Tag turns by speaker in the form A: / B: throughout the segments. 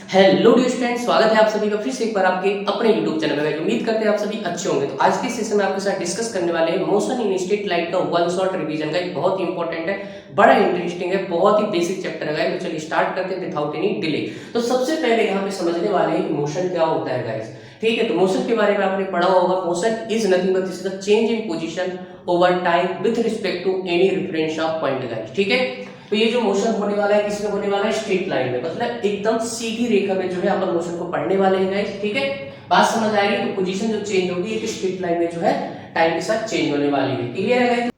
A: Hello dear student, स्वागत है आप सभी का फिर से एक बार आपके अपने YouTube चैनल में। उम्मीद करते हैं आप सभी अच्छे होंगे। तो आज के सेशन में आपके साथ डिस्कस करने वाले हैं मोशन इन स्ट्रेट लाइन का वन शॉट रिवीजन का। एक बहुत ही इंपॉर्टेंट है, बड़ा इंटरेस्टिंग है, बहुत ही बेसिक चैप्टर है। तो चलिए स्टार्ट करते हैं विदाउट एनी डिले। तो सबसे पहले यहाँ पे समझने वाले हैं कि मोशन क्या होता है गाइस। ठीक है, तो मोशन के बारे में आपने पढ़ा होगा। Motion is nothing but this is the change in position over time with respect to any reference of point guys. ठीक है, तो ये जो मोशन होने वाला है किसमें होने वाला है? स्ट्रेट लाइन में, मतलब एकदम सीधी रेखा में जो है अपन मोशन को पढ़ने वाले हैं गाइस। ठीक है, बात समझ आएगी। तो पोजीशन जो चेंज होगी एक स्ट्रेट लाइन में जो है टाइम के साथ चेंज होने वाली है। क्लियर है गाइस?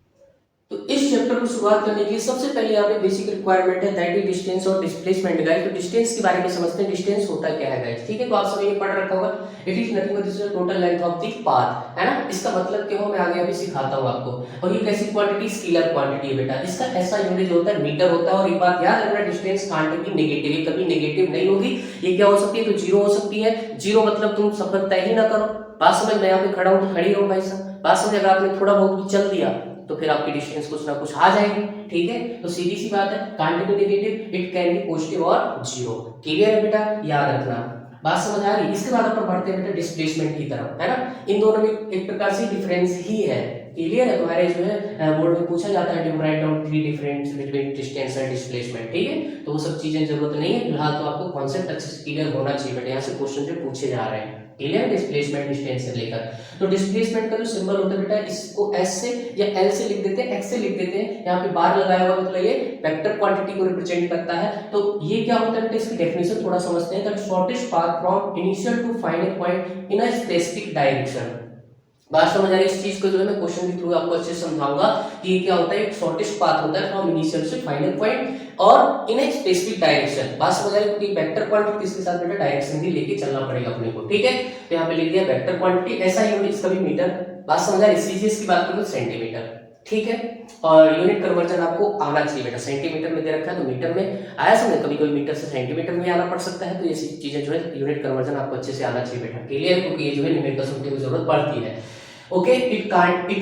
A: तो इस चैप्टर को शुरुआत करने के लिए सबसे पहले यहाँ पे बेसिक रिक्वायरमेंट है दैट इज डिस्टेंस और डिस्प्लेसमेंट गाइस। तो डिस्टेंस के बारे में समझते हैं, डिस्टेंस होता क्या है गाइस। ठीक है, तो आप सभी ने पढ़ रखा होगा it is nothing but this is total length of the path, है ना। इसका मतलब क्या हो मैं आगे अभी सिखाता हूँ आपको। और ये कैसी क्वांटिटी? स्केलर क्वांटिटी है बेटा। इसका ऐसा यूनिट होता है मीटर होता है। और एक बात याद रखना, डिस्टेंस कांट बी नेगेटिव, ये कभी नेगेटिव नहीं होगी। ये क्या हो सकती है? तो जीरो हो सकती है। जीरो मतलब तुम सफर तय ही ना करो। बात समझ, मैं यहाँ पे खड़ा हूँ तो खड़ी रहो भाई साहब। बात समझ, अगर आपने थोड़ा बहुत भी चल दिया तो फिर आपकी डिस्टेंस कुछ ना कुछ आ जाएगी। ठीक है, तो सीधी सी बात है, can't be negative, it can be positive और जीरो। क्लियर है बेटा? याद रखना। बात समझ आ रही? इसके बाद अपन बढ़ते हैं बेटा डिस्प्लेसमेंट की तरफ, है ना। इन दोनों में एक प्रकार से डिफरेंस ही है। क्लियर है? तुम्हारे जो है बोर्ड में पूछा जाता है write down three difference between distance and displacement. ठीक है, तो वो सब चीजें जरूरत नहीं है फिलहाल। तो आपको कॉन्सेप्ट अच्छे से क्लियर होना चाहिए बेटा। यहाँ से क्वेश्चन जो पूछे जा रहे हैं क्लियर, डिस्प्लेसमेंट डिस्टेंस से लेकर। तो डिस्प्लेसमेंट का जो सिंबल होता है बेटा, इसको एस से या एल से लिख देते हैं, एक्स से लिख देते हैं। यहाँ पे बार लगाया हुआ मतलब ये वेक्टर क्वांटिटी को रिप्रेजेंट करता है। तो ये क्या होता है बेटा, इसकी डेफिनेशन थोड़ा समझते हैं। That shortest path from initial to final point in a specific direction. बात समझ आ रही है? इस चीज को जो है मैं क्वेश्चन के थ्रू आपको अच्छे से समझाऊंगा कि ये क्या होता है। एक शॉर्टेस्ट पाथ होता है फ्रॉम इनिशियल से फाइनल पॉइंट और इन ए स्पेसिफिक डायरेक्शन। बात समझ आ रही है? क्योंकि वेक्टर क्वांटिटी इसके साथ बेटा डायरेक्शन भी लेके चलना पड़ेगा अपने को। ठीक है, तो यहाँ पे लिख दिया वेक्टर क्वांटिटी, ऐसा यूनिट इसका भी मीटर। बात समझ आ रही है? सीजीएस की बात करूं तो सेंटीमीटर। ठीक है, और यूनिट कन्वर्जन आपको आना चाहिए बेटा। सेंटीमीटर में दे रखा है तो मीटर में आया समझ, कभी कभी मीटर से सेंटीमीटर में आना पड़ सकता है। तो ये चीजें जो है यूनिट कन्वर्जन आपको अच्छे से आना चाहिए बेटा। क्लियर? क्योंकि ये जो है न्यूमेरिकल समझने की जरूरत पड़ती है। Okay, it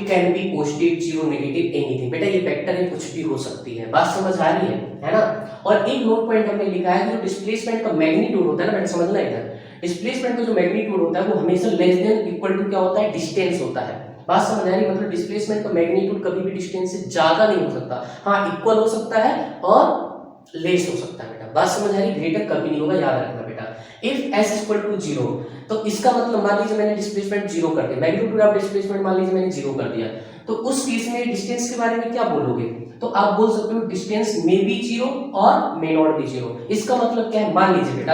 A: can be positive, zero, negative, anything. बेटा ये वेक्टर है, कुछ भी हो सकती है। बात समझ आ रही है ना। और एक नोट पॉइंट हमने लिखा है कि जो डिस्प्लेसमेंट का मैग्नीट्यूड होता है ना बेटा, समझना इधर। डिस्प्लेसमेंट का जो मैग्नीट्यूड होता है वो हमेशा लेस देन इक्वल टू क्या होता है? डिस्टेंस होता है। बात समझ आ रही है? मतलब डिस्प्लेसमेंट का मैग्नीट्यूड कभी भी डिस्टेंस से ज्यादा नहीं हो सकता। हाँ, इक्वल हो सकता है और लेस हो सकता है बेटा। बात समझ आ रही? ग्रेटर कभी नहीं होगा, याद रखना बेटा। If s equal to zero, तो इसका मतलब मान लीजिए मैंने डिस्प्लेसमेंट जीरो कर दिया, मैग्नीट्यूड ऑफ डिस्प्लेसमेंट मान लीजिए मैंने जीरो कर दिया, तो उस केस में डिस्टेंस के बारे में क्या बोलोगे? तो आप बोल सकते हो डिस्टेंस मे बी जीरो और मे नॉट बी जीरो। इसका मतलब क्या है? मान लीजिए बेटा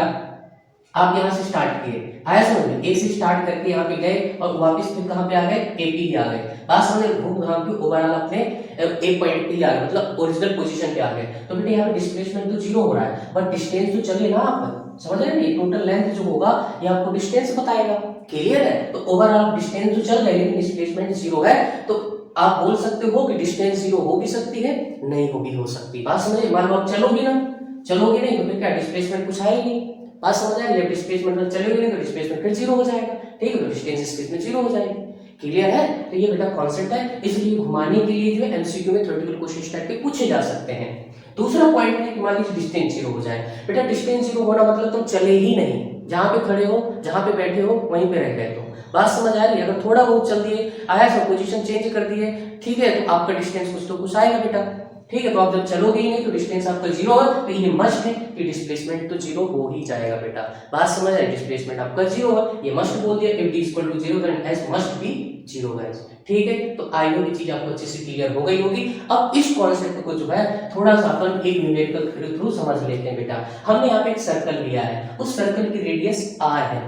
A: आप यहाँ से स्टार्ट किए, आया समझ में, ए से स्टार्ट करके यहाँ पे गए और वापस फिर कहाँ पे आ गए? ए पी आ गए। बात समझ, घूम घाम के ओवरऑल अपने एक पॉइंट पे आ गए, मतलब ओरिजिनल पोजीशन पे आ गए। तो बेटा यहाँ पे डिस्प्लेसमेंट तो जीरो हो रहा है, बट डिस्टेंस तो चले ना आप। समझ रहे हैं? टोटल लेंथ जो होगा ये आपको डिस्टेंस बताएगा। क्लियर है? तो ओवरऑल डिस्टेंस तो चल रहा है लेकिन डिस्प्लेसमेंट जीरो है। तो आप बोल सकते हो कि डिस्टेंस जीरो हो भी सकती है, नहीं हो भी हो सकती। बात समझे? मान लो आप चलोगे ना, चलोगे नहीं तो फिर क्या डिस्प्लेसमेंट कुछ आएगी नहीं। बात समझ आ रही है? डिस्प्लेसमेंट में चलोगे नहीं तो डिस्प्लेसमेंट फिर जीरो हो जाएगा। ठीक है, तो डिस्टेंस इस केस में जीरो हो जाएगी। क्लियर है? तो ये बेटा कॉन्सेप्ट है, इसलिए घुमाने के लिए जो है एमसीक्यू में थ्योरेटिकल क्वेश्चन टाइप के पूछे जा सकते हैं। दूसरा पॉइंट है कि मान लीजिए डिस्टेंस जीरो हो जाए। बेटा डिस्टेंस जीरो होना मतलब तुम चले ही नहीं, जहां पे खड़े हो, जहां पे बैठे हो वहीं पे रह गए। तो बात समझ आ रही है? अगर थोड़ा बहुत चल दिए, आया सब पोजीशन चेंज कर दिए, ठीक है, तो आपका डिस्टेंस कुछ तो कुछ आएगा बेटा। ठीक है, तो आप जब चलोगे ही नहीं तो डिस्टेंस आपका जीरो है, तो ये मस्ट है कि डिस्प्लेसमेंट तो जीरो हो ही जाएगा बेटा। बात समझ आए? डिस्प्लेसमेंट आपका जीरो है, ये मस्ट बोल दिया। If D equal to zero then S must be zero guys. ठीक है, तो आई होप ये चीज आपको अच्छे से क्लियर हो गई होगी। अब इस कॉन्सेप्ट को जो है थोड़ा सा अपन एक न्यूमेरिकल के थ्रू समझ लेते हैं बेटा। हमने यहाँ पे एक सर्कल लिया है, उस सर्कल की रेडियस r है।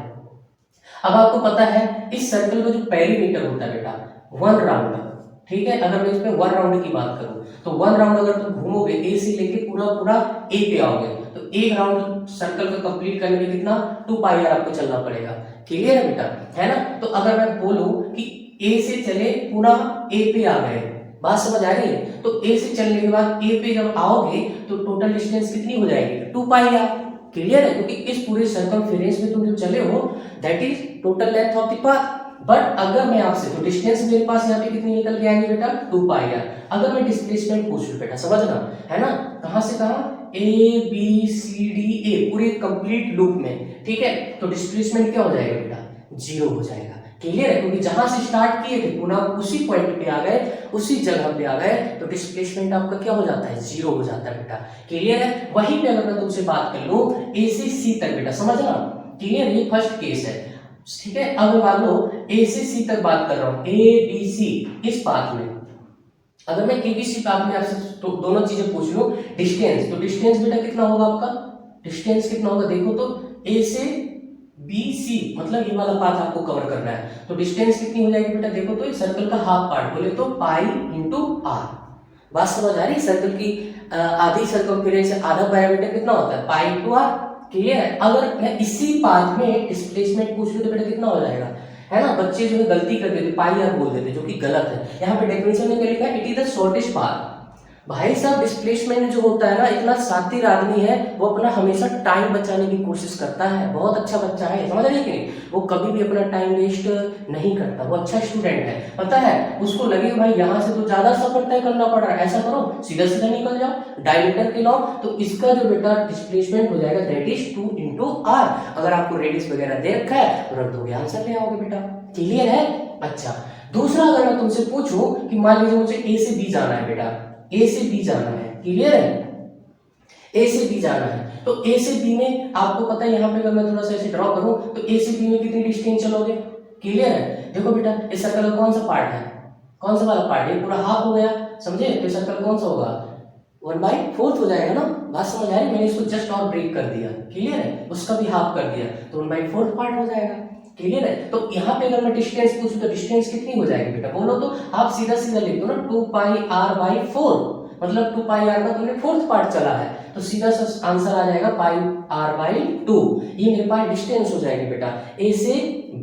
A: अब आपको पता है इस सर्कल का जो पेरीमीटर होता है बेटा, वन राउंड। ठीक है, अगर मैं इसमें वन राउंड की बात करूं तो वन राउंड अगर तुम घूमोगे ए से लेके पूरा पूरा ए पे आओगे तो एक राउंड सर्कल का कंप्लीट करने में कितना? 2 पाई आर आपको चलना पड़ेगा। क्लियर है बेटा? है ना। तो अगर मैं बोलूं कि ए से चले पूरा ए पे आ गए, बात समझ आ रही है? तो ए से चलने के बाद ए पे जब आओगे तो टोटल डिस्टेंस कितनी हो जाएगी? 2 पाई आर। क्लियर है? क्योंकि इस पूरे सर्कमफेरेंस में तुम जो चले हो that is total length of the path. But अगर मैं आपसे, तो डिस्टेंस मेरे पास यहाँ पे कितनी निकल के आएंगे बेटा? 2 पाई आर। अगर मैं डिस्प्लेसमेंट पूछ लूं बेटा, समझना है ना, कहां से कहां? ABCDA पूरे कंप्लीट लूप में, ठीक है, तो डिस्प्लेसमेंट क्या हो जाएगा बेटा, 0 हो जाएगा। क्लियर है, क्योंकि जहां से स्टार्ट किए थे पुनः उसी पॉइंट पे आ गए, उसी जगह पे आ गए, तो डिस्प्लेसमेंट आपका क्या हो जाता है, 0 हो जाता है बेटा। क्लियर है, वहीं पे अगर मैं तुमसे बात कर लूं A से C तक बेटा, समझना, क्लियर, ये फर्स्ट केस है, ठीक है। अब मान लो A से C तक बात कर रहा हूं, ABC इस पाथ में, अगर मैं ABC पाथ में आपसे तो दोनों चीजें पूछ लूं, डिस्टेंस, तो डिस्टेंस बेटा कितना होगा आपका, डिस्टेंस कितना होगा, देखो तो A से BC मतलब ये वाला पाथ आपको कवर करना है, तो डिस्टेंस कितनी हो जाएगी बेटा, देखो तो इस सर्कल का हाफ पार्ट बोले तो पाई इंटू आर। बात समझ आ रही है, सर्कल की आधी सर्कमफेरेंस से आधा डायमीटर कितना होता है, पाई इंटू आर। क्लियर है, अगर मैं इसी पाथ में डिस्प्लेसमेंट पूछ लूं तो बेटा कितना हो जाएगा, है ना, बच्चे जो है गलती कर देते, पाई आर बोल देते, जो कि गलत है। यहाँ पे डेफिनेशन में क्या लिखा है, it is the shortest path. भाई साहब डिस्प्लेसमेंट जो होता है ना, इतना शातिर आदमी है, वो अपना हमेशा टाइम बचाने की कोशिश करता है, बहुत अच्छा बच्चा है, समझ रहे कि नहीं, वो कभी भी अपना टाइम वेस्ट नहीं करता, वो अच्छा स्टूडेंट है। पता है उसको लगे भाई यहाँ से तो ज्यादा सफर तय करना पड़ रहा है, ऐसा करो सीधा सीधा निकल जाओ डायमीटर के लॉ, तो इसका जो बेटा डिस्प्लेसमेंट हो जाएगा दैट इज 2 इंटू आर। अगर आपको रेडियस वगैरह दे रखा है तो रख दोगे, आंसर ले आओगे बेटा। क्लियर है, अच्छा दूसरा अगर मैं तुमसे पूछूं कि मान लीजिए मुझे A से B जाना है बेटा, A से B जाना है, क्लियर है, A से B जाना है, तो A से B में आपको पता है, यहाँ पे अगर मैं थोड़ा सा ऐसे ड्रॉ करूं तो A से B में कितनी डिस्टेंस चलोगे। क्लियर है, देखो बेटा इस सर्कल का कौन सा पार्ट है, कौन सा वाला पार्ट है, पूरा हाफ हो गया, समझे, तो सर्कल कौन सा होगा, 1/4 हो जाएगा ना। बात समझ आ रही, मैंने इसको जस्ट और ब्रेक कर दिया, क्लियर है, उसका भी हाफ कर दिया तो 1/4 पार्ट हो जाएगा। क्लियर है, तो यहाँ पे अगर मैं डिस्टेंस पूछूं तो डिस्टेंस कितनी हो जाएगी बेटा, बोलो तो आप सीधा सीधा लिख दो ना, 2πr/4, मतलब 2πr का तुमने फोर्थ पार्ट चला है, तो सीधा सा आंसर आ जाएगा πr/2। ये मेरे पास डिस्टेंस हो जाएगी बेटा A से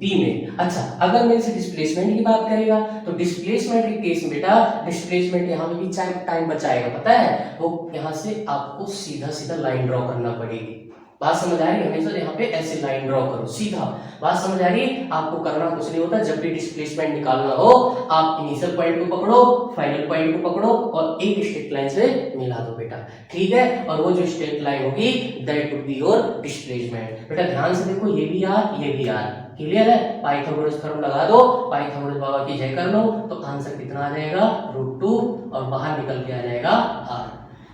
A: B में। अच्छा अगर मेरे से डिस्प्लेसमेंट की बात करेगा तो डिस्प्लेसमेंट के केस में बेटा डिस्प्लेसमेंट यहाँ पे भी टाइम बचाएगा, पता है, वो यहाँ से आपको सीधा सीधा लाइन ड्रॉ करना पड़ेगी। बात समझ आ रही है, हमेशा यहाँ पे ऐसे लाइन ड्रॉ करो सीधा। बात समझ आ रही है, आपको करना कुछ नहीं होता, जब भी डिस्प्लेसमेंट निकालना हो आप इनिशियल पॉइंट को पकड़ो, फाइनल पॉइंट को पकड़ो और एक स्ट्रेट लाइन से मिला दो बेटा, ठीक है, और वो जो स्ट्रेट लाइन होगी that would be your displacement. बेटा ध्यान से देखो, ये भी आर ये भी आर, क्लियर है, पाइथागोरस थ्योरम लगा दो, पाइथागोरस बाबा की जय कर लो, तो आंसर कितना आ जाएगा, √2 और बाहर निकल के आ जाएगा आर।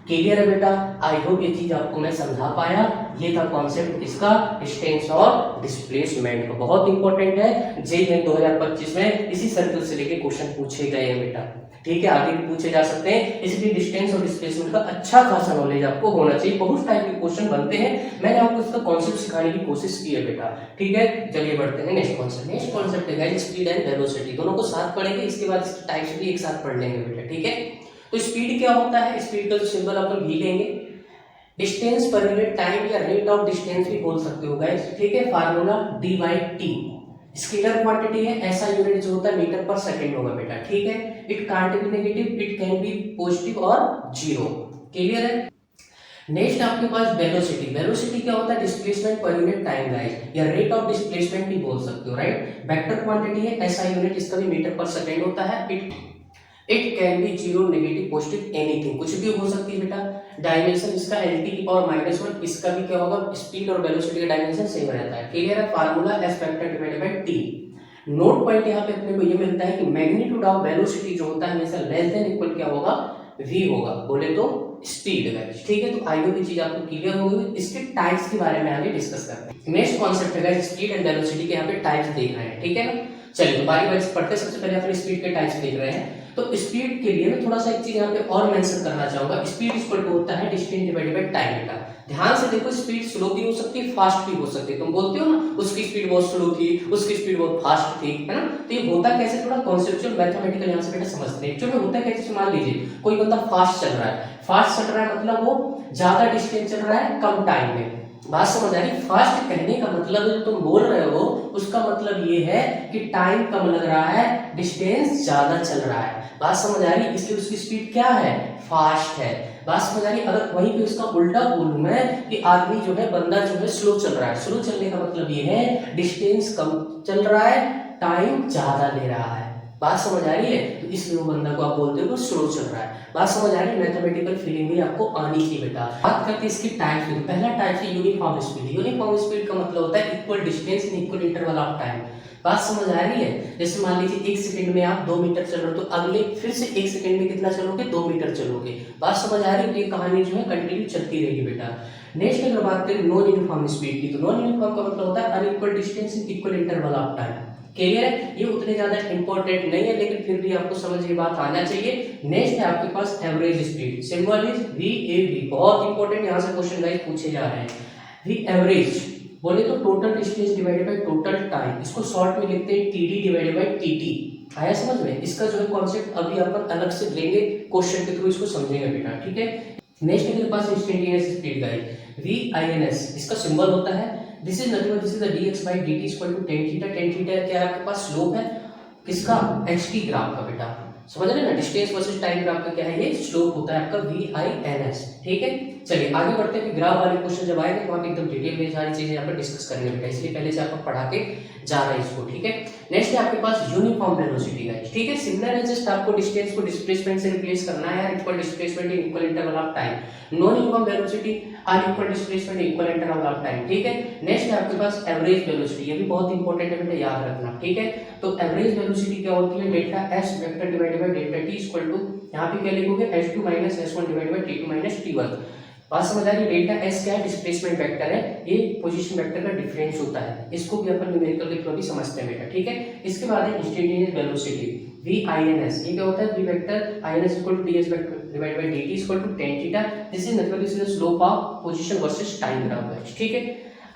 A: क्लियर है बेटा, आई होप ये चीज आपको मैं समझा पाया। ये था कॉन्सेप्ट इसका, डिस्टेंस और डिस्प्लेसमेंट का, बहुत इंपॉर्टेंट है, जेई में 2025 में इसी सर्कल से लेके क्वेश्चन पूछे गए हैं बेटा, ठीक है, आगे भी पूछे जा सकते हैं, इसलिए डिस्टेंस और डिस्प्लेसमेंट का अच्छा खासा नॉलेज आपको होना चाहिए। बहुत टाइप के क्वेश्चन बनते हैं, मैंने आपको इसका कॉन्सेप्ट सिखाने की कोशिश की है बेटा, ठीक है। चलिए बढ़ते हैं नेक्स्ट कॉन्सेप्ट। नेक्स्ट कॉन्सेप्ट है गाइस स्पीड एंड वेलोसिटी, दोनों को साथ पढ़ेंगे, इसके बाद इसकी टाइप्स भी एक साथ पढ़ लेंगे बेटा, ठीक है। तो स्पीड क्या होता है, स्पीड का जो सिंबल अपन भी लेंगे, डिस्टेंस पर यूनिट टाइम या रेट ऑफ डिस्टेंस भी बोल सकते हो गाइस, ठीक है, फार्मूला d/t, स्केलर क्वांटिटी है, ऐसा यूनिट जो होता है मीटर पर सेकंड होगा बेटा, ठीक है। It can't be negative, it can be positive और जीरो, क्लियर है। नेक्स्ट आपके पास वेलोसिटी, वेलोसिटी क्या होता है, displacement per unit time guys, या रेट ऑफ डिस्प्लेसमेंट भी बोल सकते हो, राइट। वेक्टर क्वांटिटी है, ऐसा यूनिट इसका भी मीटर पर सेकंड होता है। It can be zero, negative, positive, anything, कुछ भी हो सकती है बेटा। डायमेंशन इसका L/-1, इसका भी क्या होगा, स्पीड और वेलोसिटी का डायमेंशन सेम रहता है, क्लियर है। Formula S vector divided bye T. Note point यहाँ पे अपने को ये मिलता है कि मैग्नीट्यूड ऑफ वेलोसिटी जो होता है हमेशा लेस देन इक्वल क्या होगा, v होगा, बोले तो स्पीड गाइस, ठीक है। तो आगे की चीज आपको क्लियर हो गई, इसके टाइप्स के बारे में आगे डिस्कस करते हैं। नेक्स्ट कॉन्सेप्ट है गाइस स्पीड एंड वेलोसिटी के, यहाँ पे टाइप्स देख रहे हैं, ठीक है ना। चलिए तो बारी बारी से पढ़ते, सबसे पहले अपने स्पीड के टाइप्स देख रहे हैं। तो स्पीड के लिए मैं थोड़ा सा एक चीज यहाँ पे और मेंशन करना चाहूंगा, स्पीड इक्वल टू होता है डिस्टेंस डिवाइडेड बाय टाइम बेटा। ध्यान से देखो, स्पीड स्लो भी हो सकती है, फास्ट भी हो सकती है। तुम बोलते हो ना उसकी स्पीड बहुत स्लो थी, उसकी स्पीड बहुत फास्ट थी, है ना। तो ये होता कैसे, थोड़ा कॉन्सेप्चुअल मैथमेटिकल यहाँ से बेटा समझते हैं। एक्चुअली होता कैसे, मान लीजिए कोई बंदा फास्ट चल रहा है, फास्ट चल रहा है मतलब वो ज्यादा डिस्टेंस चल रहा है कम टाइम में। बात समझ आ रही, फास्ट कहने का मतलब जो तुम बोल रहे हो उसका मतलब ये है कि टाइम कम लग रहा है, डिस्टेंस ज्यादा चल रहा है। बात समझ आ रही, इसलिए उसकी स्पीड क्या है, फास्ट है। बात समझ आ रही, अगर वहीं पे उसका उल्टा बोलूं मैं कि आदमी जो है, बंदा जो है स्लो चल रहा है, स्लो चलने का मतलब ये है डिस्टेंस कम चल रहा है, टाइम ज्यादा ले रहा है। बात समझ आ रही है? तो इसलिए वो बंदा को आप बोलते हो स्लो चल रहा है। बात समझ आ रही है? मैथमेटिकल फीलिंग भी आपको आनी चाहिए बेटा। बात करते हैं इसकी टाइप की। पहला टाइप है यूनिफॉर्म स्पीड। यूनिफॉर्म स्पीड का मतलब होता है equal distance in equal interval of time. बात समझ आ रही है? जैसे मान लीजिए 1 सेकंड में आप 2 मीटर चल रहे हो, तो अगले फिर से 1 सेकंड में कितना चलोगे? 2 मीटर चलोगे। बात समझ आ रही है? तो ये कहानी जो है कंटिन्यू चलती रहेगी बेटा। नेक्स्ट अगर बात करें नॉन यूनिफॉर्म स्पीड की, तो नॉन यूनिफॉर्म का मतलब होता है unequal distance in equal interval of time. Clear है? ये उतने ज्यादा इंपॉर्टेंट नहीं है, लेकिन फिर भी आपको समझ ये बात आना चाहिए। नेक्स्ट है आपके पास average speed. Symbol is VAV। बहुत इंपॉर्टेंट, यहाँ से क्वेश्चन गाइस पूछे जा रहे हैं। वी एवरेज बोले तो total distance divided by total time. इसको शॉर्ट में लिखते हैं TD डिवाइडेड बाय TT। आया समझ में? इसका जो है कॉन्सेप्ट अभी अपन अलग से लेंगे, क्वेश्चन के थ्रू इसको समझेंगे बेटा, ठीक है। नेक्स्ट है मेरे पास इंस्टेंटेनियस स्पीड गाइस, VINS। इसका सिंबल होता है, this is nothing but this is the dx by dt equal to tan theta. tan theta क्या है आपके पास? स्लोप है किसका? xt ग्राफ का बेटा। समझ रहे ना? डिस्टेंस वर्सेस टाइम ग्राफ का क्या है? ये स्लोप होता है आपका VINS, ठीक है। चलिए आगे बढ़ते हैं कि ग्राफ वाले क्वेश्चन जब आएंगे तो आप एकदम डिटेल में सारी चीजें यहाँ पर डिस्कस करेंगे बेटा, इसलिए पहले से आपको पढ़ा के जा रहा है इसको, ठीक है। नेक्स्ट है आपके पास यूनिफॉर्म वेलोसिटी गाइस, ठीक है। सिमिलर है, जस्ट आपको डिस्टेंस को डिस्प्लेसमेंट से रिप्लेस करना है, equal displacement in equal interval of time. Non uniform velocity unequal displacement equal interval of time, ठीक है। नेक्स्ट है आपके पास एवरेज वेलोसिटी। ये भी बहुत इंपॉर्टेंट है बेटा, याद रखना, ठीक है। तो एवरेज वेलोसिटी क्या होती है? Delta S vector divided by delta T equal to, यहाँ पे क्या लिखोगे? S2 minus S1 divided by T2 minus T1। बात समझ आ रही है? डेल्टा S क्या है? डिस्प्लेसमेंट वेक्टर है, ये पोजीशन वेक्टर का डिफरेंस होता है। इसको भी अपन न्यूमेरिकल के थ्रू भी समझते हैं बेटा, ठीक है। इसके बाद है इंस्टेंटेनियस वेलोसिटी, VINS। ये क्या होता है? V vector INS equal to DS divided by dt equal to tan theta. This is nothing but this is the slope of position versus time graph, ठीक है।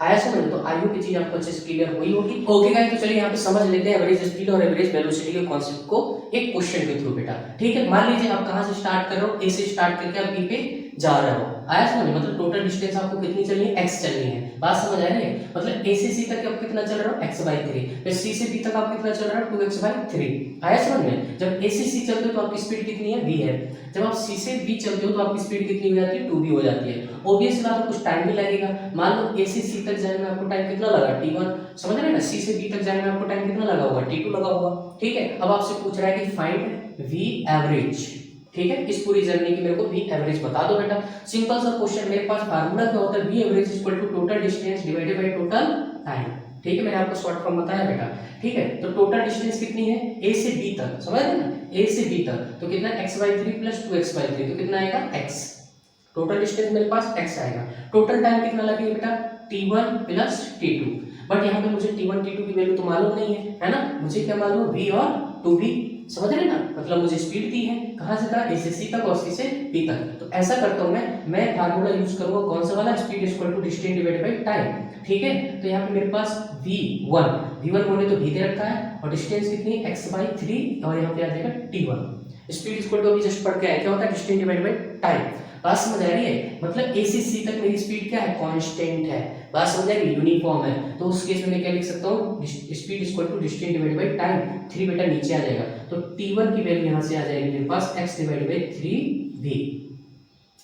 A: आया समझ? तो आई होप ये चीज आपको अच्छे से क्लियर हुई होगी। ओके गाइस, तो चलिए यहाँ पे समझ लेते हैं एवरेज स्पीड और एवरेज वेलोसिटी के कॉन्सेप्ट को एक क्वेश्चन के थ्रू बेटा, ठीक है। मान लीजिए आप कहाँ से स्टार्ट कर रहे हो? A से स्टार्ट करके आप B पे जा रहे हो। आया समझ? मतलब टोटल डिस्टेंस आपको कितनी चलनी है? x चलनी है। बात समझ आ रही है? मतलब A से C तक आप कितना चल रहे हो? x/3। फिर C से B तक आप कितना चल रहे हो? 2x/3। आया समझ में? जब A से C चलते हो तो आपकी स्पीड कितनी है? v है। जब आप C से B चलते हो तो आपकी स्पीड कितनी हो जाती है? 2v हो जाती है। ऑब्वियसली बात है, कुछ टाइम भी लगेगा। मान लो A से C तक जाने में आपको टाइम कितना लगा? T1। समझ रहे हैं ना? C से B तक जाने में आपको टाइम कितना लगा होगा? T2 लगा होगा, ठीक है। अब आपसे पूछ रहा है कि फाइंड V एवरेज, ठीक है। इस पूरी जर्नी की मेरे को V एवरेज बता दो बेटा। सिंपल सा क्वेश्चन, मेरे पास फार्मूला क्या होता है? V average equal to total distance divided by total time, ठीक है। मैंने आपको शॉर्ट फॉर्म बताया बेटा, ठीक है। तो टोटल डिस्टेंस कितनी है? A से B तक, समझ रहे हैं ना? A से B तक तो कितना? x/3 प्लस 2x/3, तो कितना आएगा? x। टोटल डिस्टेंस मेरे पास x आएगा। टोटल टाइम कितना लगेगा बेटा? T1 plus T2। बट यहाँ पे मुझे T1 T2 की वैल्यू तो मालूम नहीं है ना? मुझे क्या मालूम? V और 2v। समझ रहे ना? मतलब मुझे स्पीड दी है, कहाँ से कहाँ? A से C तक और C से B तक। तो ऐसा करता हूँ मैं फार्मूला यूज करूंगा कौन सा वाला? Speed equal to distance divided by time, ठीक है। तो यहाँ पे मेरे पास V1 बोले तो V दे रखा है और डिस्टेंस कितनी है? x/3 और यहाँ पे आ जाएगा T1। स्पीड इक्वल टू अभी जस्ट पढ़ के आया, क्या होता है? Distance divided by time. बात समझ आ रही है? मतलब A से C तक मेरी स्पीड क्या है? कांस्टेंट है। बात समझ आ रही है? यूनिफॉर्म है। तो उस केस में मैं क्या लिख सकता हूँ? Speed equal to distance divided by time. 3 बेटा नीचे आ जाएगा, तो T1 की वैल्यू यहाँ से आ जाएगी मेरे पास x divided by 3v।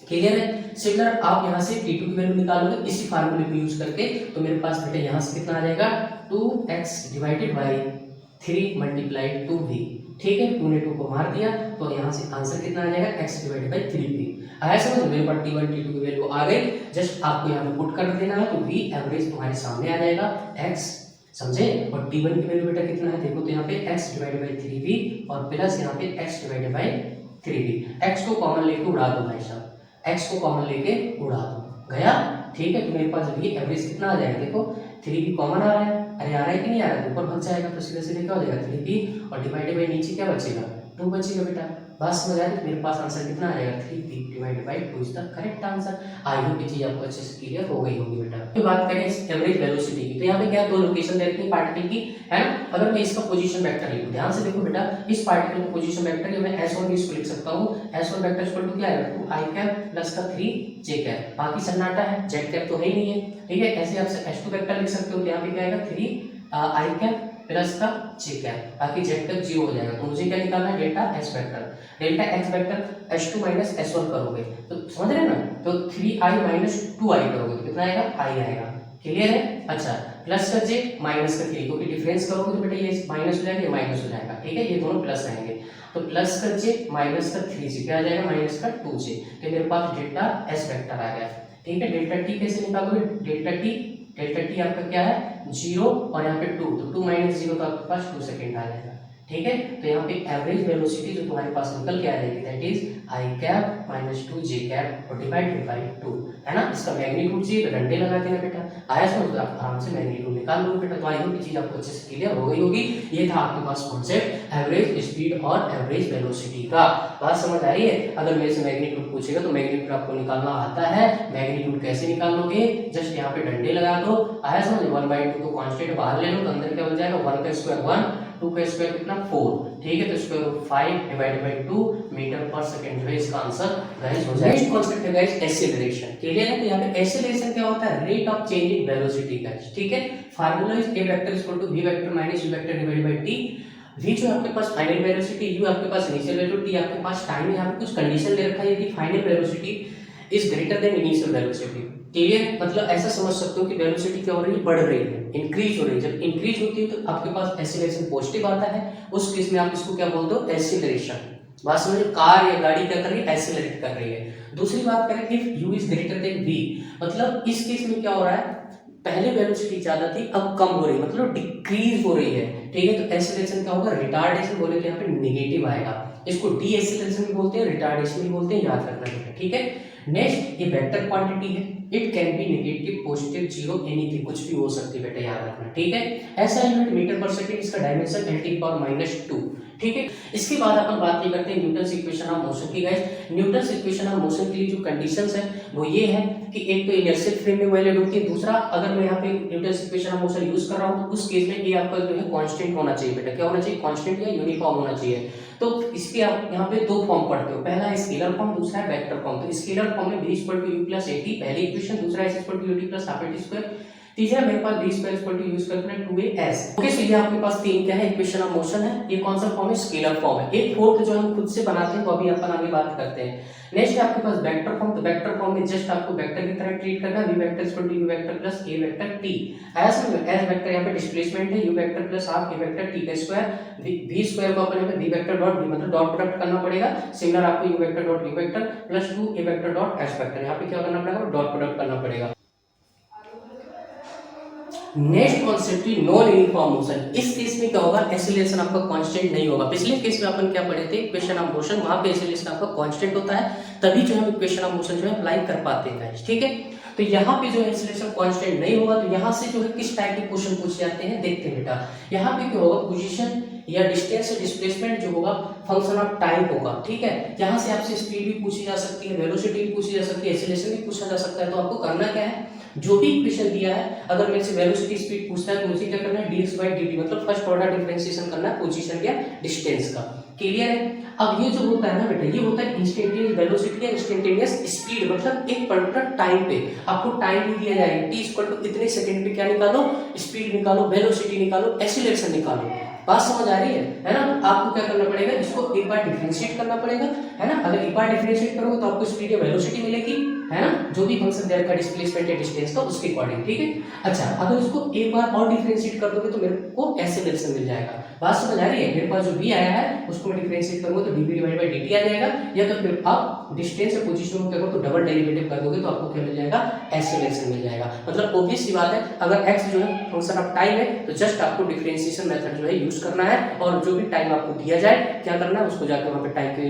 A: Clear है? सिमिलर आप यहाँ से T2 की वैल्यू निकालोगे इसी फार्मूले को यूज करके, तो मेरे पास बेटा यहाँ से कितना आ जाएगा? 2x divided by 3 multiplied 2v, ठीक है। 2 ने 2 को मार दिया तो यहाँ से आंसर कितना आ जाएगा? x divided by 3v। आया समझ? मेरे पास T1 T2 की वैल्यू आ गई, जस्ट आपको यहाँ पे पुट कर देना है, तो V एवरेज तुम्हारे सामने आ जाएगा x, समझे। और T1 की वैल्यू बेटा कितना है? देखो तो यहाँ पे x डिवाइडेड बाय 3v और प्लस यहाँ पे x divided by 3v। x को कॉमन लेके उड़ा दो भाई साहब, x को कॉमन लेके उड़ा दो, गया, ठीक है। तो मेरे पास V एवरेज कितना आ जाएगा? देखो 3v कॉमन आ रहा है, अरे आ रहा है कि नहीं आ रहा है? ऊपर बच जाएगा तो सीधे सीधे क्या हो जाएगा? 3v और डिवाइडेड बाय नीचे क्या बचेगा? 2 बचेगा बेटा। बात समझ आ रही है? मेरे पास आंसर कितना आ जाएगा? 3v divided by 2 is the correct answer. I hope ये चीज आपको अच्छे से क्लियर हो गई होगी बेटा। तो बात करें एवरेज वेलोसिटी की, तो यहाँ पे क्या दो लोकेशन दे रखी है पार्टिकल की, है ना। अगर मैं इसका पोजीशन वेक्टर लिखूं, ध्यान से देखो बेटा, इस पार्टिकल का पोजीशन वेक्टर ये मैं S1 इसको लिख सकता हूँ। S1 वेक्टर इक्वल टू क्या आएगा? 2i कैप प्लस का 3j कैप। बाकी सन्नाटा है, z कैप तो है ही नहीं है, ठीक है। ऐसे आप S2 वेक्टर लिख सकते हो, तो यहाँ पे क्या आएगा? 3i कैप प्लस का j कैप, बाकी z कैप 0 हो जाएगा। तो मुझे क्या निकालना है? Delta s vector. Delta x vector S2 minus S1 करोगे तो समझ रहे हैं ना? तो 3i माइनस 2i करोगे तो कितना आएगा? i आएगा, क्लियर है। अच्छा, प्लस का जे माइनस का 3, क्योंकि डिफरेंस करोगे तो बेटा ये माइनस हो जाएगा, ये माइनस हो जाएगा, ठीक है, ये दोनों प्लस रहेंगे। तो प्लस का जे माइनस का 3 क्या आ जाएगा, माइनस का 2 जे। तो मेरे पास डेल्टा एस वेक्टर आ गया, ठीक है। डेल्टा टी कैसे निकालोगे, डेल्टा टी आपका क्या है 0 और यहाँ पे 2, तो 2 माइनस 0 तो आपके पास 2 सेकेंड आ जाएगा, ठीक है। तो यहाँ पे एवरेज वेलोसिटी जो तुम्हारे पास निकल के आ जाएगी that is I cap minus 2 J cap और डिवाइडेड बाई 2, है ना। इसका मैग्नीट्यूड चाहिए तो डंडे लगा देना बेटा, आया समझ, तो आप आराम से मैग्नीट्यूड निकाल लोगे बेटा। तो आई होप ये चीज आपको अच्छे से क्लियर हो गई होगी। ये था आपके पास कॉन्सेप्ट एवरेज स्पीड और एवरेज वेलोसिटी का। बात समझ आ रही है। अगर मेरे से मैग्नीट्यूड पूछेगा तो मैग्नीट्यूड आपको निकालना आता है। मैग्नीट्यूड कैसे निकालोगे, जस्ट यहाँ पे डंडे लगा दो, आया समझ। 1/2 को कांस्टेंट बाहर ले लो तो अंदर क्या हो जाएगा, 1 का स्क्वायर 1, 2 का स्क्वायर कितना 4, ठीक है। तो square root 5 divided by 2 metre per second जो है इसका आंसर गाइस हो जाएगा। नेक्स्ट कांसेप्ट है गाइस एक्सीलरेशन, क्लियर है। तो यहाँ पे एक्सीलरेशन क्या होता है, rate of change in velocity guys, ठीक है। Formula is a vector equal to v vector minus u vector divided by t। v जो आपके पास फाइनल वेलोसिटी, u आपके पास इनिशियल वेलोसिटी, t आपके पास टाइम है। यहाँ पे कुछ कंडीशन दे रखा है, यदि final velocity is greater than initial velocity, clear. मतलब ऐसा समझ सकते हो कि वेलोसिटी क्या हो रही है, बढ़ रही है, इंक्रीज हो रही है। जब इंक्रीज होती है तो आपके पास एक्सीलरेशन पॉजिटिव आता है, उस केस में आप इसको क्या बोलते हो, एक्सीलरेशन। बात समझिए, कार या गाड़ी क्या कर रही है, एक्सीलरेट कर रही है। दूसरी बात करें if u is greater than v, मतलब इस केस में क्या हो रहा है, पहले वेलोसिटी ज्यादा थी अब कम हो रही है, मतलब डिक्रीज हो रही है, ठीक है। तो एक्सीलरेशन क्या होगा, रिटार्डेशन बोले तो यहाँ पे नेगेटिव आएगा। इसको डी एक्सीलरेशन भी बोलते हैं, रिटार्डेशन भी बोलते हैं, याद रखना है, ठीक है। नेक्स्ट ये वेक्टर क्वांटिटी है, it can be negative positive zero anything, कुछ भी हो सकती है बेटा, याद रखना, ठीक है। ऐसा यूनिट मीटर पर सेकंड, इसका डायमेंशन 10⁻⁻², ठीक है। इसके बाद अपन बात नहीं करते हैं न्यूटन इक्वेशन ऑफ मोशन की guys. Newton equation of motion के लिए जो कंडीशंस है वो ये है कि एक तो इनर्शियल फ्रेम में वैलिड होती है, दूसरा अगर मैं यहाँ पे Newton equation of motion use कर रहा हूँ तो उस केस में ये आपका जो है कांस्टेंट होना चाहिए बेटा, क्या होना चाहिए, कांस्टेंट या यूनिफॉर्म होना चाहिए। तो इसके आप यहाँ पे दो फॉर्म पढ़ते हो, पहला है स्केलर फॉर्म, दूसरा है वेक्टर फॉर्म। तो स्केलर फॉर्म में v = u + at पहली इक्वेशन, दूसरा s = ut + half at square, तीसरा मेरे पास v square = u square + 2as। Okay, तो ये आपके पास तीन क्या है, इक्वेशन ऑफ मोशन है। ये कौन सा फॉर्म है, स्केलर फॉर्म है। एक फोर्थ जो हम खुद से बनाते हैं वो अभी अपन आगे बात करते हैं। नेक्स्ट है आपके पास वेक्टर फॉर्म। तो वेक्टर फॉर्म में जस्ट आपको वेक्टर की तरह ट्रीट करना है, v vector = u vector + a vector t। S vector यहाँ पे डिस्प्लेसमेंट है, u vector + half a vector t का स्क्वायर, v स्क्वायर को अपन v वेक्टर डॉट v मतलब डॉट प्रोडक्ट करना पड़ेगा। सिमिलर आपको u vector dot u vector + 2a vector dot s vector, यहाँ पे क्या करना पड़ेगा, डॉट प्रोडक्ट करना पड़ेगा। नेक्स्ट कॉन्सेप्ट है नॉन यूनिफॉर्म मोशन। इस केस में क्या होगा, एक्सीलरेशन आपका कांस्टेंट नहीं होगा। पिछले केस में अपन क्या पढ़े थे, इक्वेशन ऑफ मोशन, वहां पे एक्सीलरेशन आपका कांस्टेंट होता है, तभी जो हम इक्वेशन ऑफ मोशन जो है अप्लाई कर पाते हैं, ठीक है। तो यहाँ पे जो है एक्सीलरेशन कांस्टेंट नहीं होगा, तो यहाँ से जो है किस टाइप के क्वेश्चन पूछे जाते हैं देखते हैं बेटा। यहाँ पे क्या होगा, पोजीशन या डिस्टेंस या डिस्प्लेसमेंट जो होगा फंक्शन ऑफ टाइम होगा, ठीक है। यहाँ से आपसे स्पीड भी पूछी जा सकती है, वेलोसिटी भी पूछी जा सकती है, एक्सीलरेशन भी पूछा जा सकता है। तो आपको करना क्या है, जो भी इक्वेशन दिया है, अगर मेरे से वेलोसिटी स्पीड पूछता है तो मुझे क्या करना है, dx/dt मतलब फर्स्ट ऑर्डर डिफरेंशिएशन करना है पोजीशन या डिस्टेंस का, क्लियर है। अब ये जो होता है ना बेटा, ये होता है इंस्टेंटेनियस वेलोसिटी या इंस्टेंटेनियस स्पीड, मतलब एक पर्टिकुलर टाइम पे आपको टाइम भी दिया जाएगा, t = इतने सेकंड पे क्या निकालो, स्पीड निकालो, वेलोसिटी निकालो, एक्सीलरेशन निकालो। बात समझ आ रही है ना। आपको क्या करना पड़ेगा, इसको एक बार डिफरेंशिएट करना पड़ेगा, है ना। अगर एक बार डिफरेंशिएट करोगे तो आपको स्पीड या वेलोसिटी मिलेगी, है ना, जो भी फंक्शन देयर का डिस्प्लेसमेंट या डिस्टेंस का उसके अकॉर्डिंग, ठीक है। अच्छा, अगर इसको एक बार और डिफरेंशिएट कर दोगे तो मेरे को एक्सीलरेशन मिल जाएगा। बात समझ आ रही है। मेरे पास जो v आया है उसको मैं डिफरेंशिएट करूंगा तो dv/dt आ जाएगा, या तो फिर आप डिस्टेंस या पोजीशन को क्या करो तो डबल डेरिवेटिव कर दोगे तो आपको क्या मिल जाएगा, एक्सीलरेशन मिल जाएगा। मतलब ऑब्वियस सी बात है, अगर x जो है फंक्शन ऑफ टाइम है तो जस्ट आपको डिफरेंशिएशन मेथड जो है यूज करना है, और जो भी टाइम आपको दिया जाए क्या करना है, उसको जाकर वहां पे टाइम के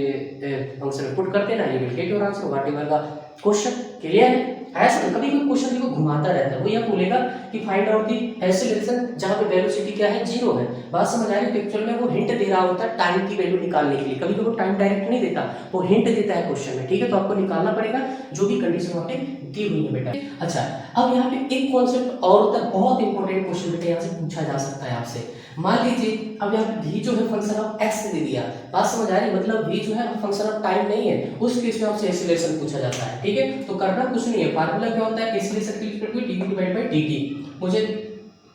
A: फंक्शन में पुट कर देना, ये will get your answer whatever the question, clear है। ऐसा कभी कोई क्वेश्चन देखो घुमाता रहता है, वो ये बोलेगा कि फाइंड आउट द एक्सीलरेशन जहां पे वेलोसिटी क्या है, 0 है। बात समझ आ रही है। एक्चुअल में वो हिंट दे रहा होता है टाइम की वैल्यू निकालने के लिए, कभी कभी टाइम डायरेक्ट नहीं देता, वो हिंट देता है क्वेश्चन में, ठीक है। तो आपको निकालना पड़ेगा जो भी कंडीशन वहां पे दी हुई है बेटा। अच्छा, अब यहाँ पे एक कॉन्सेप्ट और होता है, बहुत इंपॉर्टेंट क्वेश्चन बेटा यहाँ से पूछा जा सकता है आपसे। मान लीजिए अब यहाँ पे v जो है फंक्शन ऑफ x दे दिया, बात समझ आ रही है, मतलब v जो है फंक्शन ऑफ टाइम नहीं है, उस केस में आपसे एक्सीलरेशन पूछा जाता है, ठीक है। तो करना कुछ नहीं है, फार्मूला क्या होता है, एक्सीलरेशन dv/dt, मुझे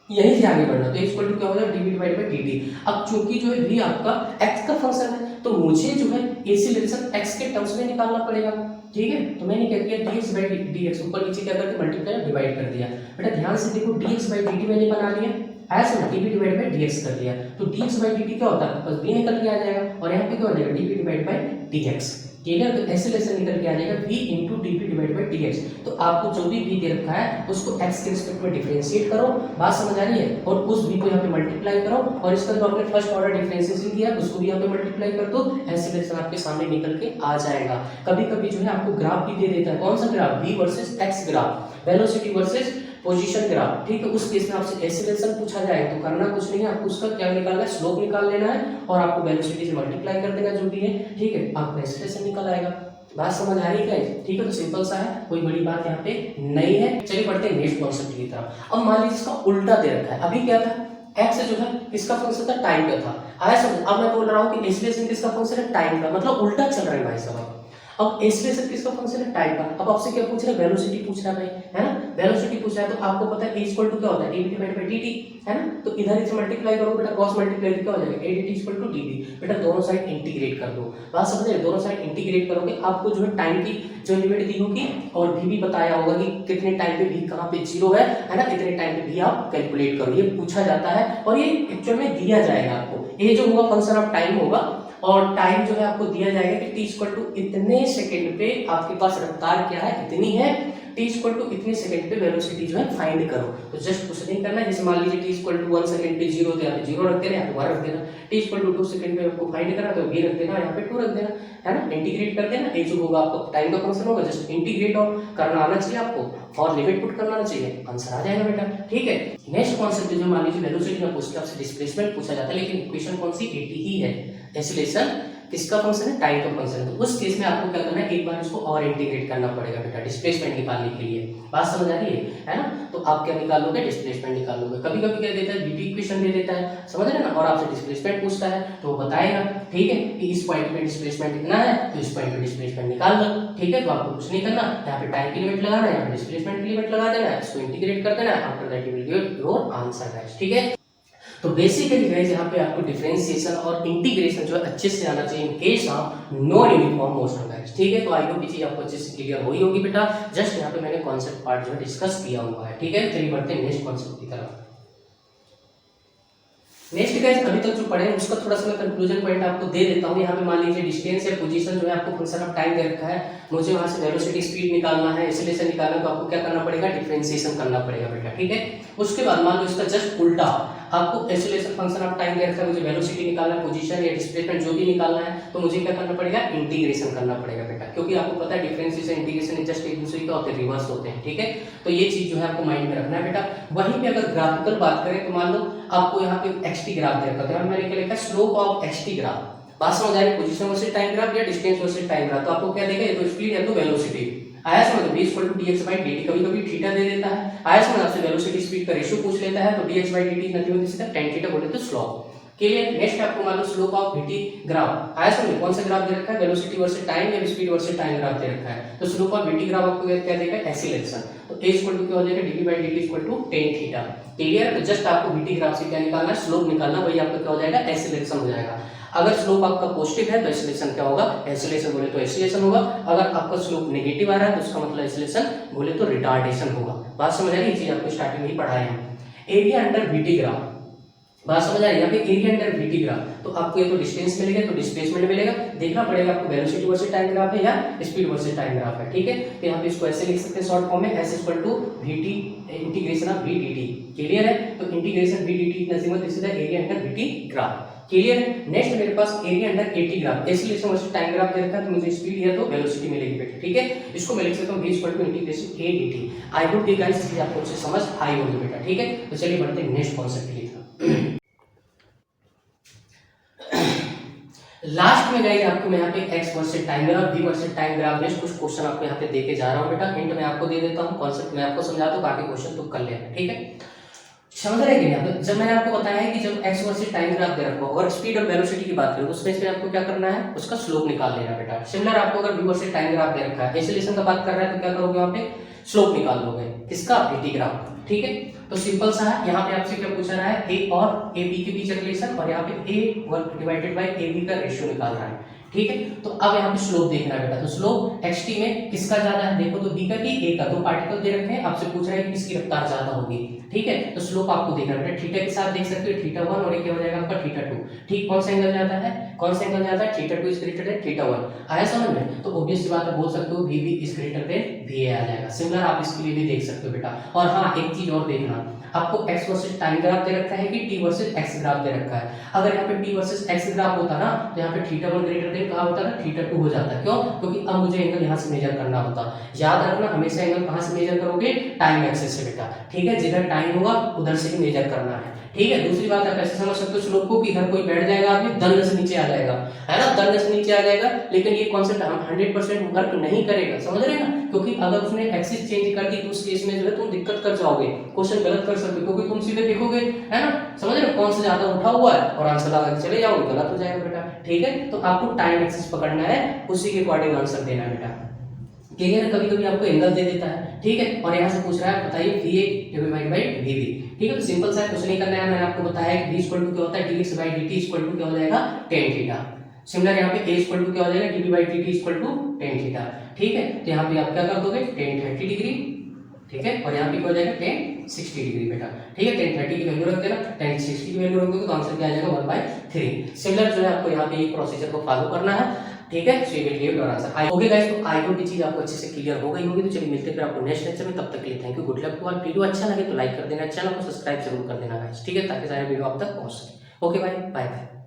A: यहीं से आगे बढ़ना, तो इक्वल टू क्या होगा, dv/dt। अब चूंकि जो है v आपका x का फंक्शन है तो मुझे जो है एक्सीलरेशन x के टर्म्स में निकालना पड़ेगा, ठीक है। तो मैंने क्या किया, dx बाई डी एक्स ऊपर नीचे क्या करके मल्टीप्लाई डिवाइड कर दिया। बेटा ध्यान से देखो, dx बाई dt मैंने बना लिया, ऐसा ना dv डिवाइड बाई dx कर दिया। तो dx बाई dt क्या होता है, बस b निकल के आ जाएगा, और यहाँ पे क्या हो जाएगा, dv divide by dx। Clear. तो ऐसे लेसन निकल के आ जाएगा v into dv divide by dx। तो आपको जो भी v दे रखा है उसको x के रिस्पेक्ट में डिफरेंशिएट करो, बात समझ आ रही है, और उस v को यहाँ पे मल्टीप्लाई करो, और इसका जो आपने फर्स्ट ऑर्डर डिफरेंशिएशन किया उसको भी यहाँ पे मल्टीप्लाई कर दो, ऐसे लेसन आपके सामने निकल के आ जाएगा। कभी कभी जो है आपको ग्राफ भी दे देता है, कौन सा graph, v versus x graph, velocity versus position graph, ठीक है। उस केस में आपसे एक्सीलरेशन पूछा जाए तो करना कुछ नहीं है, आपको उसका क्या निकालना है, स्लोप निकाल लेना है, और आपको वेलोसिटी से मल्टीप्लाई कर देगा जो भी है, ठीक है, आपका एक्सीलरेशन निकल आएगा। बात समझ आ रही है, ठीक है। तो सिंपल सा है, कोई बड़ी बात यहाँ पे नहीं है। चलिए बढ़ते हैं नेक्स्ट कॉन्सेप्ट की तरफ। अब मान लीजिए इसका उल्टा दे रखा है, अभी क्या था, x जो है किसका फंक्शन था, टाइम का था, आया समझ। अब मैं बोल रहा हूँ कि एक्सीलरेशन किसका फंक्शन है, टाइम का, मतलब उल्टा चल रहा है भाई साहब। अब एक्सीलरेशन किसका फंक्शन है, टाइम का। अब आपसे क्या पूछ रहा है, वेलोसिटी पूछ रहा है भाई, है ना, वेलोसिटी पूछ रहा है। तो आपको पता है a इक्वल टू क्या होता है, dv डिवाइड बाय dt, है ना। तो इधर इसे मल्टीप्लाई करो बेटा, क्रॉस मल्टीप्लाई क्या हो जाएगा, a dt equal to dv। बेटा दोनों साइड इंटीग्रेट कर दो, बात समझ रहे, दोनों साइड इंटीग्रेट करोगे, आपको जो है टाइम की जो लिमिट दी होगी, और v भी बताया होगा कि कितने टाइम पे v कहाँ पे जीरो है ना, इतने टाइम पे v आप कैलकुलेट करो, ये पूछा जाता है, और ये एक्चुअल में दिया जाएगा आपको। ये जो होगा फंक्शन ऑफ टाइम होगा, और टाइम जो है आपको दिया जाएगा कि t इक्वल टू इतने सेकंड पे आपके पास रफ्तार क्या है, इतनी है, t इक्वल टू इतने सेकंड पे वेलोसिटी जो है फाइंड करो। तो जस्ट कुछ नहीं करना है, जैसे मान लीजिए t इक्वल टू 1 सेकंड पे 0 तो यहाँ पे 0 रख देना, यहाँ पे 1 रख देना। t इक्वल टू 2 सेकंड पे आपको फाइंड करना तो v रख देना, यहाँ पे 2 रख देना, है ना, इंटीग्रेट कर देना। ये जो होगा आपको टाइम का फंक्शन होगा, जस्ट इंटीग्रेट और करना आना चाहिए आपको, और लिमिट पुट करना आना चाहिए, आंसर आ जाएगा बेटा, ठीक है। नेक्स्ट कॉन्सेप्ट जो मान लीजिए वेलोसिटी में पूछ के आपसे डिस्प्लेसमेंट पूछा जाता है, लेकिन इक्वेशन कौन सी, at ही है, एक्सीलरेशन किसका फंक्शन है, टाइम का फंक्शन है। तो उस केस में आपको क्या करना है, एक बार इसको और इंटीग्रेट करना पड़ेगा बेटा, डिस्प्लेसमेंट निकालने के लिए, बात समझ आ रही है ना। तो आप क्या निकालोगे, डिस्प्लेसमेंट निकालोगे। कभी कभी क्या देता है, dt इक्वेशन दे देता है, समझ रहे ना, और आपसे डिस्प्लेसमेंट पूछता है तो वो बताएगा, ठीक है, कि इस पॉइंट पे डिस्प्लेसमेंट कितना है, तो इस पॉइंट पे डिस्प्लेसमेंट निकाल लो, ठीक है। तो आपको कुछ नहीं करना, यहाँ पे टाइम की लिमिट लगाना है, यहाँ पे डिस्प्लेसमेंट की लिमिट लगा देना है, इसको इंटीग्रेट कर देना है, after that you will get your answer guys, ठीक है। तो बेसिकली गाइस यहाँ पे आपको डिफरेंशिएशन और इंटीग्रेशन जो है अच्छे से आना चाहिए in case of non uniform motion guys, ठीक है। तो आई होप ये चीज आपको अच्छे से क्लियर हुई होगी बेटा, जस्ट यहाँ पे मैंने कॉन्सेप्ट पार्ट जो है डिस्कस किया हुआ है, ठीक है। चलिए बढ़ते हैं नेक्स्ट कॉन्सेप्ट की तरफ। नेक्स्ट गाइस अभी तक जो पढ़े हैं उसका थोड़ा सा मैं कंक्लूजन पॉइंट आपको दे देता हूँ। यहाँ पे मान लीजिए डिस्टेंस या पोजीशन जो है आपको फंक्शन ऑफ टाइम दे रखा है, मुझे वहां से वेलोसिटी स्पीड निकालना है, एक्सीलरेशन निकालना है, तो आपको क्या करना पड़ेगा, डिफरेंशिएशन करना पड़ेगा बेटा, ठीक है। उसके बाद मान लो इसका जस्ट उल्टा, आपको एक्सीलरेशन फंक्शन ऑफ टाइम दे रखा है, मुझे वेलोसिटी निकालना है, पोजीशन या डिस्प्लेसमेंट जो भी निकालना है, तो मुझे क्या करना पड़ेगा, इंटीग्रेशन करना पड़ेगा बेटा, क्योंकि आपको पता है डिफरेंशिएशन इंटीग्रेशन जस्ट एक दूसरे का होते हैं, रिवर्स होते हैं, ठीक है। तो ये चीज जो है आपको माइंड में रखना है बेटा। वहीं पे अगर ग्राफिकल बात करें तो मान लो आपको यहाँ पे xt ग्राफ दे रखा है, मैंने क्या लिखा, स्लोप ऑफ xt ग्राफ, बात समझ आ रही है, पोजीशन वर्सेस टाइम ग्राफ या डिस्टेंस वर्सेस टाइम ग्राफ, तो आपको क्या देगा, ये तो स्पीड या तो वेलोसिटी, आया समझ, v equal to dx bye dt, कभी कभी थीटा दे देता है, आया समझ, आपसे वेलोसिटी स्पीड का रेशियो पूछ लेता है, तो dx bye dt nothing but इसका tan थीटा बोले तो स्लोप, क्लियर। नेक्स्ट आपको मान लो स्लोप ऑफ vt ग्राफ, आया समझ, कौन सा ग्राफ दे रखा है, वेलोसिटी वर्सेस टाइम या स्पीड वर्सेस टाइम ग्राफ दे रखा है, तो स्लोप ऑफ vt ग्राफ आपको क्या देगा, एक्सीलरेशन, तो a इक्वल टू क्या हो जाएगा, dv by dt equal to tan theta, clear. तो जस्ट आपको vt ग्राफ से क्या निकालना है, स्लोप निकालना, वही आपका क्या हो जाएगा, एक्सीलरेशन हो जाएगा। अगर स्लोप आपका पॉजिटिव है तो एक्सीलरेशन क्या होगा, एक्सीलरेशन बोले तो एक्सीलरेशन होगा, अगर आपका स्लोप नेगेटिव आ रहा है तो उसका मतलब एक्सीलरेशन बोले तो रिटार्डेशन होगा, बात समझ आ रही है, चीज आपको स्टार्टिंग में ही पढ़ाए हैं। एरिया अंडर vt ग्राफ, बात समझ आ रही है, यहाँ पे एरिया अंडर vt ग्राफ, तो आपको ये तो डिस्टेंस मिलेगा तो डिस्प्लेसमेंट मिलेगा, देखना पड़ेगा आपको वेलोसिटी वर्सेस टाइम ग्राफ है या स्पीड वर्सेस टाइम ग्राफ है, ठीक है। तो यहाँ पे इसको ऐसे लिख सकते हैं शॉर्ट फॉर्म में, s equal to vt integration of v dt, clear है। तो integration v dt nothing but this is the area under vt graph, clear है। नेक्स्ट मेरे पास area under at graph, acceleration versus time graph दे रखा है, तो मुझे स्पीड या तो वेलोसिटी मिलेगी बेटा, ठीक है। इसको मैं लिख सकता हूं v equal to integration a dt। I hope कि गाइस इसकी आपको अच्छे समझ आई होगी बेटा, ठीक है। तो चलिए बढ़ते हैं नेक्स्ट कॉन्सेप्ट की तरफ। लास्ट में गाइस आपको मैं यहाँ पे x versus time graph, v versus time graph में कुछ क्वेश्चन आपको यहाँ पे देके जा रहा हूँ बेटा, हिंट मैं आपको दे देता हूँ, कॉन्सेप्ट मैं आपको समझा दूँ, बाकी क्वेश्चन तुम कर लेना, ठीक है। समझ रहे हैं कि जब मैंने आपको बताया है कि जब x वर्सेस टाइम ग्राफ दे रखा हो और स्पीड और वेलोसिटी की बात करें तो उसमें से आपको क्या करना है, उसका स्लोप निकाल लेना बेटा। सिमिलर आपको अगर v वर्सेस टाइम ग्राफ दे रखा है, एक्सीलरेशन का बात कर रहा है तो क्या करोगे, वहां पे स्लोप निकाल लोगे, किसका, vt ग्राफ, ठीक है। तो सिंपल सा है, यहाँ पे आपसे क्या पूछा रहा है, a और ab के बीच रिलेशन, और यहाँ पे a वर्ग डिवाइडेड बाय ab का रेशियो निकाल रहा है, ठीक है। तो अब यहाँ पे स्लोप देखना है बेटा, तो स्लोप xt में किसका ज्यादा है, देखो तो b का कि a का, दो पार्टिकल दे रखे हैं, आपसे पूछ रहा है कि किसकी रफ्तार ज्यादा होगी, ठीक है। तो स्लोप आपको देखना है बेटा, थीटा के साथ देख सकते हो थीटा 1 और ये क्या हो जाएगा आपका थीटा 2, ठीक। कौन सा एंगल ज्यादा है, कौन सा एंगल ज्यादा है, theta 2 is greater than theta 1, आया समझ में। तो ऑब्वियस सी बात है, बोल सकते हो vb is greater than va आ जाएगा। सिमिलर आप इसके लिए भी देख सकते हो बेटा। और हाँ, एक चीज और देखना, आपको x वर्सेस टाइम ग्राफ दे रखा है कि t वर्सेस x ग्राफ दे रखा है। अगर यहाँ पे t वर्सेस x ग्राफ होता ना, तो यहाँ पे थीटा 1 ग्रेटर देन कहाँ होता ना, थीटा 2 हो जाता। क्यों, क्योंकि अब मुझे एंगल यहाँ से मेजर करना होता। याद रखना, हमेशा एंगल कहाँ से मेजर करोगे, टाइम एक्सिस से बेटा, ठीक है। जिधर टाइम होगा उधर से ही मेजर करना है, ठीक है। दूसरी बात आप ऐसे समझ सकते हो स्लोप को कि इधर कोई बैठ जाएगा आदमी, दंड से नीचे आ जाएगा, है ना, दंड से नीचे आ जाएगा। लेकिन ये कॉन्सेप्ट हम 100% वर्क नहीं करेगा, समझ रहे हैं ना, क्योंकि अगर उसने एक्सिस चेंज कर दी तो उस केस में जो है तुम दिक्कत कर जाओगे, क्वेश्चन गलत कर सकते हो, क्योंकि तुम सीधे देखोगे, है ना, समझ रहे हो, कौन सा ज्यादा उठा हुआ है और आंसर लगा के चले जाओगे, गलत हो जाएगा बेटा, ठीक है। तो आपको टाइम एक्सिस पकड़ना है, उसी के अकॉर्डिंग आंसर देना है बेटा। क्लियर है, कभी कभी आपको एंगल दे देता है, ठीक है, और यहाँ से पूछ रहा है बताइए VA डिवाइड बाय VB, ठीक है। तो सिंपल सा है, कुछ नहीं करना है, मैंने आपको बताया है कि V इक्वल टू क्या होता है, dx bye dt equal to क्या हो जाएगा, tan थीटा। सिमिलर यहाँ पे A इक्वल टू क्या हो जाएगा, dv by dt equal to tan theta, ठीक है। तो यहाँ पे आप क्या कर दोगे, tan 30 डिग्री, ठीक है, और यहाँ पे क्या हो जाएगा tan 60 डिग्री बेटा, ठीक है। tan 30 की वैल्यू रख देना, tan 60 की वैल्यू रख दोगे तो आंसर क्या आ जाएगा 1/3। सिमिलर जो है आपको यहाँ पे ये प्रोसीजर को फॉलो करना है, ठीक है। सो ये will give your answer. Okay guys, तो आई होप ये चीज आपको अच्छे से क्लियर हो गई होगी। तो चलिए मिलते हैं फिर आपको नेक्स्ट लेक्चर में, तब तक के लिए thank you, good luck to all. Video अच्छा लगे तो लाइक कर देना, चैनल को सब्सक्राइब जरूर कर देना गाइस, ठीक है, ताकि सारे वीडियो आप तक पहुंच सके। Okay bye bye.